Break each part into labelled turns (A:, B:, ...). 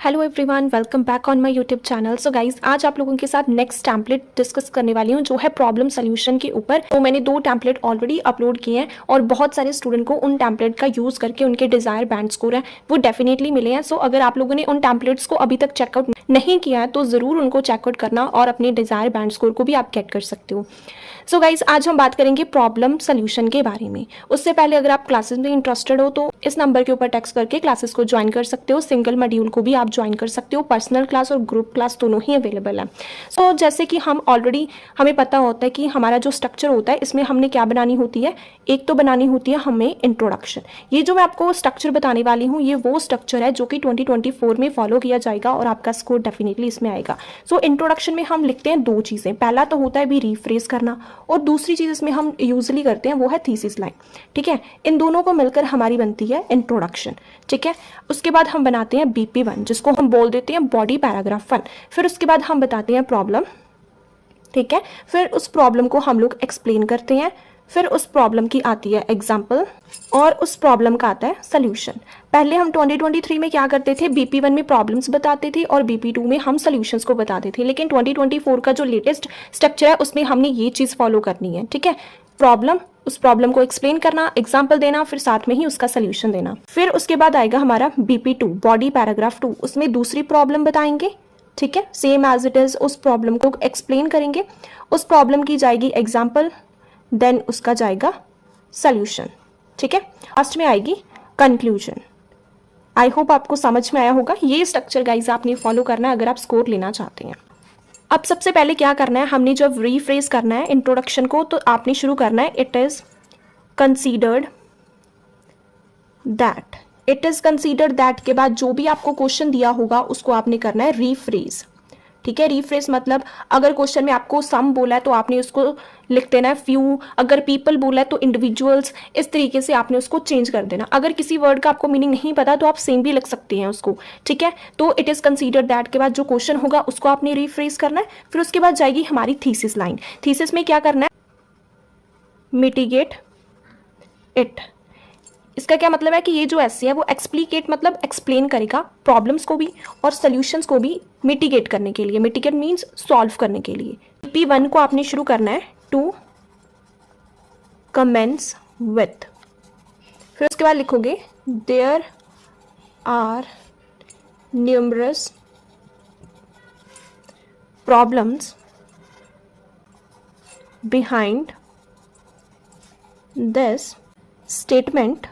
A: Hello everyone, welcome back on my YouTube channel. So guys, आज आप लोगों के साथ नेक्स्ट टैम्पलेट डिस्कस करने वाली हूँ जो है प्रॉब्लम सोल्यूशन के ऊपर। तो मैंने 2 टैम्पलेट ऑलरेडी अपलोड किए हैं और बहुत सारे स्टूडेंट को उन टैम्पलेट का यूज़ करके उनके डिज़ायर बैंड स्कोर है वो डेफिनेटली मिले हैं। सो अगर आप लोगों ने उन टैम्पलेट्स को अभी तक चेकआउट नहीं किया है तो ज़रूर उनको चेकआउट करना और अपने डिज़ायर बैंड स्कोर को भी आप गेट कर सकते हो। सो गाइज, आज हम बात करेंगे प्रॉब्लम सोल्यूशन के बारे में। उससे पहले अगर आप क्लासेस में इंटरेस्टेड हो तो इस नंबर के ऊपर टेक्स्ट करके क्लासेस को ज्वाइन कर सकते हो। सिंगल मॉड्यूल को भी आप ज्वाइन कर सकते हो। पर्सनल क्लास और ग्रुप क्लास दोनों ही अवेलेबल है। सो जैसे कि हमें पता होता है कि हमारा जो स्ट्रक्चर होता है इसमें हमने क्या बनानी होती है, एक तो बनानी होती है हमें इंट्रोडक्शन। ये जो मैं आपको स्ट्रक्चर बताने वाली हूँ ये वो स्ट्रक्चर है जो कि 2024 में फॉलो किया जाएगा और आपका स्कोर डेफिनेटली इसमें आएगा। सो इंट्रोडक्शन में हम लिखते हैं 2 चीज़ें। पहला तो होता है भी रीफ्रेज करना और दूसरी चीज़ इसमें हम यूजली करते हैं वो है थीसिस लाइन। ठीक है, इन दोनों को मिलकर हमारी बनती है इंट्रोडक्शन। ठीक है, उसके बाद हम बनाते हैं BP1 जिसको हम बोल देते हैं बॉडी पैराग्राफ 1। फिर उसके बाद हम बताते हैं प्रॉब्लम। ठीक है, फिर उस प्रॉब्लम को हम लोग एक्सप्लेन करते हैं। फिर उस प्रॉब्लम की आती है एग्जाम्पल और उस प्रॉब्लम का आता है सोल्यूशन। पहले हम 2023 में क्या करते थे, BP1 में प्रॉब्लम्स बताते थे और BP2 में हम सोल्यूशंस को बताते थे। लेकिन 2024 का जो लेटेस्ट स्ट्रक्चर है उसमें हमने ये चीज़ फॉलो करनी है। ठीक है, प्रॉब्लम, उस प्रॉब्लम को एक्सप्लेन करना, एग्जाम्पल देना, फिर साथ में ही उसका सोल्यूशन देना। फिर उसके बाद आएगा हमारा BP2 बॉडी पैराग्राफ 2। उसमें दूसरी प्रॉब्लम बताएंगे। ठीक है, सेम एज इट इज उस प्रॉब्लम को एक्सप्लेन करेंगे। उस प्रॉब्लम की जाएगी एग्जाम्पल, देन उसका जाएगा सोल्यूशन। ठीक है, लास्ट में आएगी कंक्लूजन। आई होप आपको समझ में आया होगा। ये स्ट्रक्चर गाइज आपने फॉलो करना है अगर आप स्कोर लेना चाहते हैं। अब सबसे पहले क्या करना है, हमने जब रीफ्रेज करना है इंट्रोडक्शन को तो आपने शुरू करना है it is considered that. It is considered that के बाद जो भी आपको क्वेश्चन दिया होगा उसको आपने करना है रीफ्रेज। ठीक है, रीफ्रेज मतलब अगर क्वेश्चन में आपको सम बोला है तो आपने उसको लिख देना है फ्यू, अगर पीपल बोला है तो इंडिविजुअल्स। इस तरीके से आपने उसको चेंज कर देना। अगर किसी वर्ड का आपको मीनिंग नहीं पता तो आप सेम भी लिख सकते हैं उसको। ठीक है, तो इट इज कंसीडर्ड दैट के बाद जो क्वेश्चन होगा उसको आपने रीफ्रेज करना है। फिर उसके बाद जाएगी हमारी थीसिस लाइन। थीसिस में क्या करना है, मिटिगेट इट। इसका क्या मतलब है कि ये जो ऐसे है वो एक्सप्लिकेट मतलब एक्सप्लेन करेगा प्रॉब्लम्स को भी और सॉल्यूशंस को भी मिटिगेट करने के लिए। मिटिगेट मींस सॉल्व करने के लिए। BP1 को आपने शुरू करना है टू कमेंस विथ। फिर उसके बाद लिखोगे there are numerous problems behind this statement.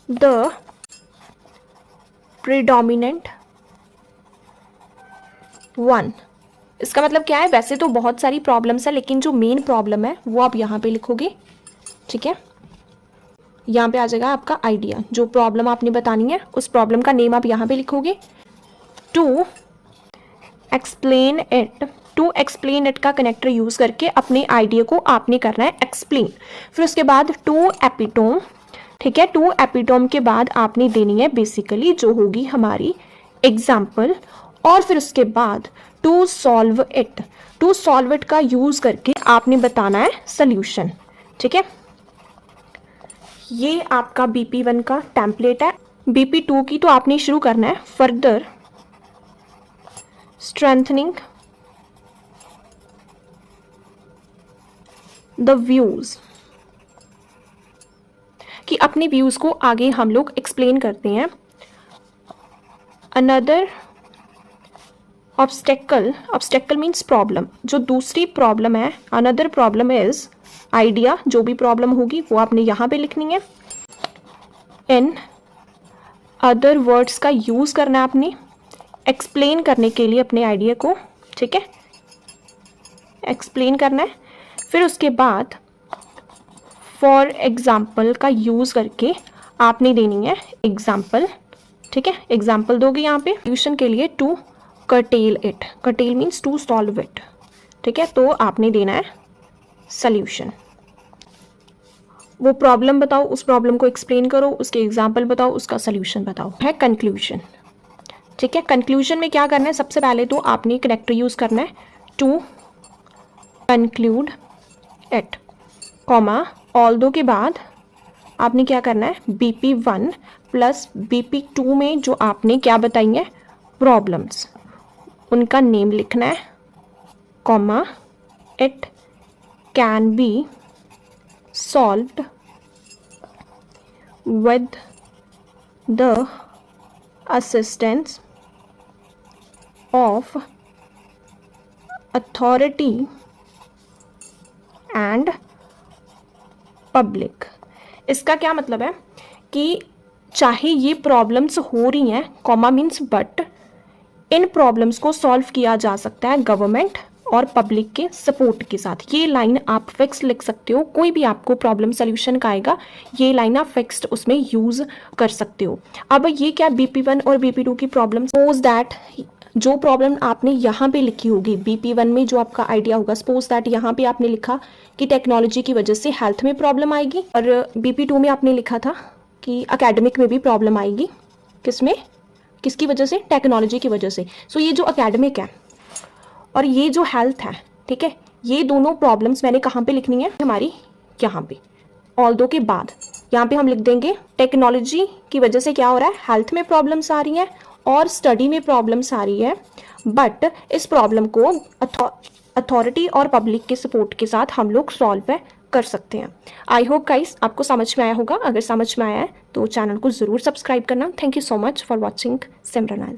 A: The predominant one। इसका मतलब क्या है, वैसे तो बहुत सारी प्रॉब्लम्स है लेकिन जो मेन प्रॉब्लम है वो आप यहाँ पे लिखोगे। ठीक है, यहाँ पे आ जाएगा आपका आइडिया। जो प्रॉब्लम आपने बतानी है उस प्रॉब्लम का नेम आप यहाँ पे लिखोगे। To explain it. To explain it का कनेक्टर यूज करके अपने आइडिया को आपने करना है एक्सप्लेन। फिर उसके बाद टू एपिटोम। ठीक है, टू एपिटोम के बाद आपने देनी है बेसिकली जो होगी हमारी एग्जाम्पल। और फिर उसके बाद to solve it. To solve it का यूज करके आपने बताना है सोल्यूशन। ठीक है, ये आपका BP1 का टेम्पलेट है। BP2 की तो आपने शुरू करना है फर्दर स्ट्रेंथनिंग द व्यूज, कि अपने व्यूज को आगे हम लोग एक्सप्लेन करते हैं। Another obstacle, obstacle means problem. जो दूसरी प्रॉब्लम है, अनदर प्रॉब्लम इज आइडिया। जो भी प्रॉब्लम होगी वो आपने यहाँ पे लिखनी है। इन अदर वर्ड्स का यूज करना है आपने एक्सप्लेन करने के लिए अपने आइडिया को। ठीक है, एक्सप्लेन करना है। फिर उसके बाद फॉर एग्जाम्पल का यूज करके आपने देनी है एग्जाम्पल। ठीक है, एग्जाम्पल दोगे यहाँ पे सोल्यूशन के लिए to curtail it. Curtail means to solve it. ठीक है, तो आपने देना है सोल्यूशन। वो प्रॉब्लम बताओ, उस प्रॉब्लम को एक्सप्लेन करो, उसके एग्जाम्पल बताओ, उसका सोल्यूशन बताओ। है कंक्लूजन। ठीक है, कंक्लूजन में क्या करना है, सबसे पहले तो आपने कनेक्टर यूज करना है to conclude it, comma although के बाद आपने क्या करना है, BP1 प्लस BP2 में जो आपने क्या बताई है प्रॉब्लम्स, उनका नेम लिखना है, comma, it can be solved with the assistance of authority and public। इसका क्या मतलब है कि चाहे ये प्रॉब्लम्स हो रही हैं, comma means but in problems को सॉल्व किया जा सकता है गवर्नमेंट और पब्लिक के सपोर्ट के साथ। ये लाइन आप फिक्स लिख सकते हो, कोई भी आपको प्रॉब्लम सोल्यूशन का आएगा ये लाइन आप फिक्स्ड उसमें यूज कर सकते हो। अब ये क्या BP1 और BP2 की प्रॉब्लम, सपोज दैट जो प्रॉब्लम आपने यहाँ पे लिखी होगी BP1 में जो आपका आइडिया होगा, सपोज दैट यहाँ पे आपने लिखा कि टेक्नोलॉजी की वजह से हेल्थ में प्रॉब्लम आएगी, और BP2 में आपने लिखा था कि एकेडमिक में भी प्रॉब्लम आएगी, किसमें, किसकी वजह से, टेक्नोलॉजी की वजह से। सो ये जो एकेडमिक है और ये जो हेल्थ है, ठीक है, ये दोनों प्रॉब्लम्स मैंने कहाँ पे लिखनी है, हमारी यहाँ पे ऑल दो के बाद यहाँ पे हम लिख देंगे टेक्नोलॉजी की वजह से क्या हो रहा है, हेल्थ में प्रॉब्लम्स आ रही हैं और स्टडी में प्रॉब्लम्स आ रही है, बट इस प्रॉब्लम को अथॉरिटी और पब्लिक के सपोर्ट के साथ हम लोग सॉल्व कर सकते हैं। आई होप गाइस आपको समझ में आया होगा। अगर समझ में आया है तो चैनल को ज़रूर सब्सक्राइब करना। Thank you so much for watching Simran.